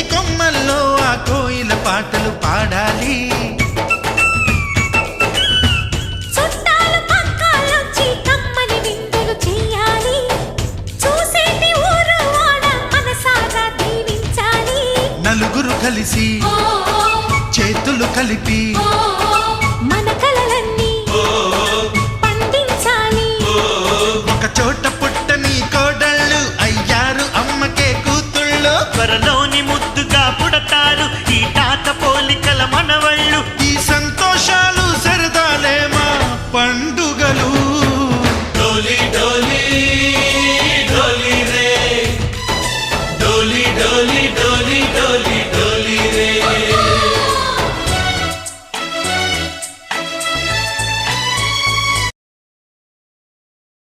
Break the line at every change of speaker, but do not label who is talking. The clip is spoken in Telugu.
ఈ కొమ్మల్లో ఆ కోయిల పాటలు పాడాలి. నలుగురు కలిసి చేతులు కలిపి
మన కలలన్నీ పండించాలి.
ఒక చోట పుట్టని కోడళ్ళు అయ్యారు అమ్మకే కూతుళ్ళు.
త్వరలోని ముద్దుగా పుడతారు ఈ తాత పోలికల మనవళ్ళు.
ఈ సంతోషాలు సరదాలే మా పండుగలు.